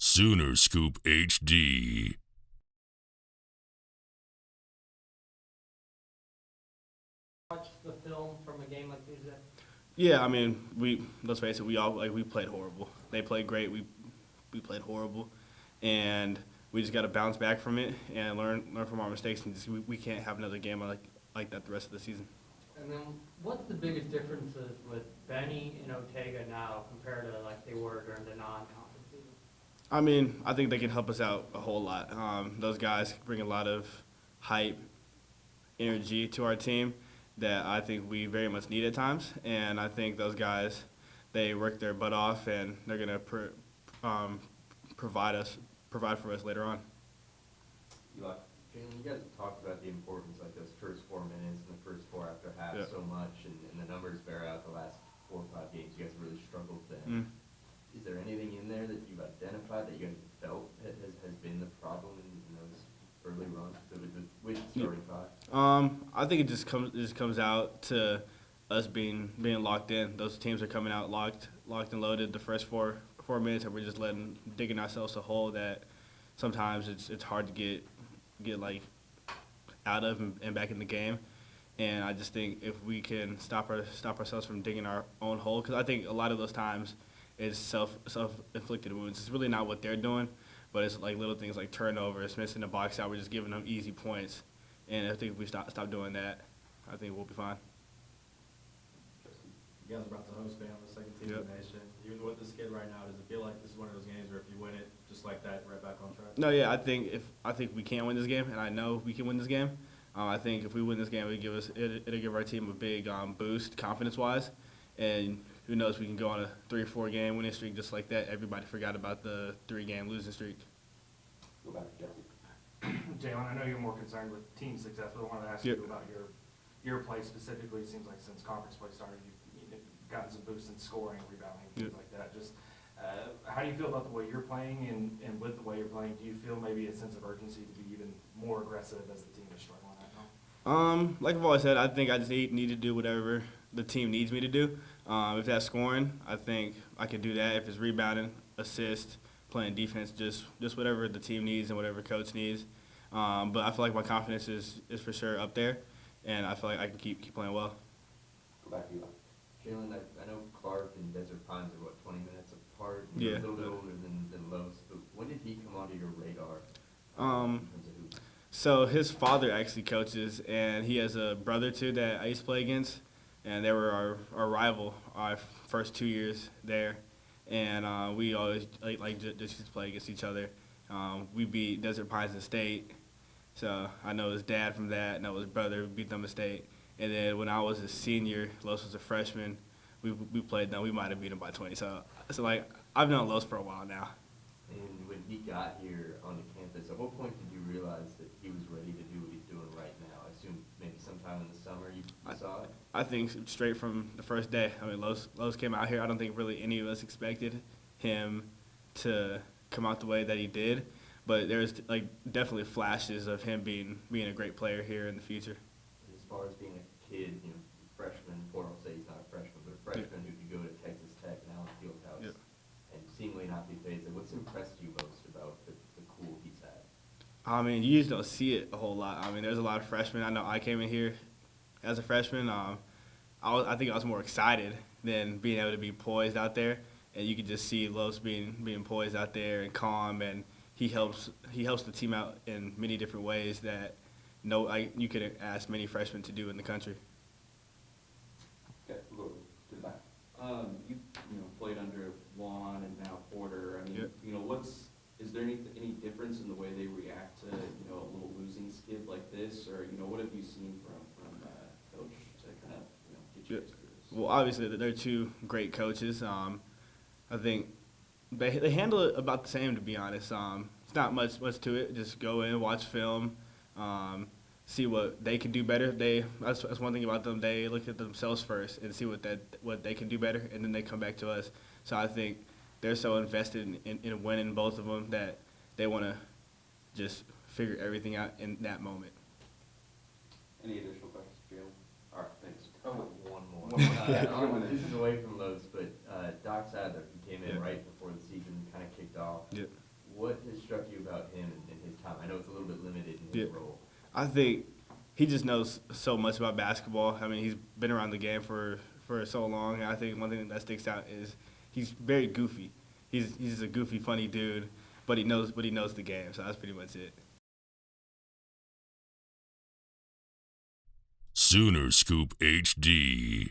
Sooner Scoop HD. Watch the film from a game like Tuesday? Yeah, I mean, let's face it, we played horrible. They played great. We played horrible, and we just got to bounce back from it and learn from our mistakes. And we can't have another game like that the rest of the season. And then what's the biggest differences with Benny and Ortega now compared to like they were during the non-conference season? I mean, I think they can help us out a whole lot. Those guys bring a lot of hype, energy to our team that I think we very much need at times. And I think those guys, they work their butt off, and they're gonna provide for us later on. Eli, Jalen, you guys have talked about the importance, like those first 4 minutes and the first four after half Yeah. so much, and the numbers bear out the last 4 or 5 games. You guys really struggled then. Is there anything in there that you've identified that you guys felt has been the problem in those early runs with starting five? I think it just comes out to us being locked in. Those teams are coming out locked and loaded the first four minutes, and we're just digging ourselves a hole that sometimes it's hard to get like out of and back in the game. And I just think if we can stop ourselves from digging our own hole, because I think a lot of those times it's self-inflicted wounds. It's really not what they're doing, but it's like little things like turnovers, missing the box out. We're just giving them easy points, and I think if we stop doing that, I think we'll be fine. You guys are about to host fam the second team of the nation. Even with the skid right now, does it feel like this is one of those games where if you win it, just like that, right back on track? No, yeah, I think we can win this game, and I know we can win this game. I think if we win this game, it'll give our team a big boost confidence-wise, and who knows, we can go on a 3-4 game winning streak just like that. Everybody forgot about the 3-game losing streak. Go back to Jesse. Jalen, I know you're more concerned with team success, but I wanted to ask Yep. you about your play specifically. It seems like since conference play started, you've gotten some boosts in scoring, rebounding, things Yep. like that. Just how do you feel about the way you're playing, and with the way you're playing, do you feel maybe a sense of urgency to be even more aggressive as the team is struggling right now? Like I've always said, I think I just need to do whatever the team needs me to do. If that's scoring, I think I can do that. If it's rebounding, assist, playing defense, just whatever the team needs and whatever coach needs. But I feel like my confidence is for sure up there, and I feel like I can keep playing well. Go back to Eli. Jalen, I know Clark and Desert Pines are, 20 minutes apart? And Yeah. You're a little bit older than Los, but when did he come onto your radar in terms of hoops? So his father actually coaches, and he has a brother too that I used to play against, and they were our rival our first 2 years there, and we always just used to play against each other. We beat Desert Pines in state, so I know his dad from that, and I know his brother. We beat them in state, and then when I was a senior, Los was a freshman. We played them. We might have beat them by 20. So like I've known Los for a while now. And when he got here onto campus, at what point did you realize that he was ready to do what he's doing right now? I assume maybe sometime in the summer you saw it? I think straight from the first day. I mean, Los came out here. I don't think really any of us expected him to come out the way that he did, but there's like definitely flashes of him being a great player here in the future. As far as being a kid, freshman, or I'll say he's not a freshman, but a freshman who could go to Texas Tech and Allen Fieldhouse Yep. and seemingly not be phased. What's impressed you most about the cool he's had? I mean, you just don't see it a whole lot. I mean, there's a lot of freshmen. I know I came in here as a freshman. I think I was more excited than being able to be poised out there, and you could just see Los being poised out there and calm, and he helps the team out in many different ways that you could ask many freshmen to do in the country. Okay, we'll go to the back. You played under Juan and now Porter. I mean, Yep. Is there any difference in the way they react to a little losing skid like this, or what have you seen from coach to kind of get you guys through this? Well, obviously they're two great coaches. I think they handle it about the same, to be honest. It's not much to it. Just go in, watch film, see what they can do better. That's one thing about them. They look at themselves first and see what they can do better, and then they come back to us. So I think they're so invested in winning, both of them, that they want to just figure everything out in that moment. Any additional questions, Jalen? All right, thanks. Oh, one more. One more. This is away from Los, but Doc Sadler, he came in Yeah. right before the season kind of kicked off. Yep. What has struck you about him and his time? I know it's a little bit limited in his Yeah. role. I think he just knows so much about basketball. I mean, he's been around the game for so long. And I think one thing that sticks out is he's very goofy. He's just a goofy, funny dude, but he knows the game. So that's pretty much it. Sooner Scoop HD.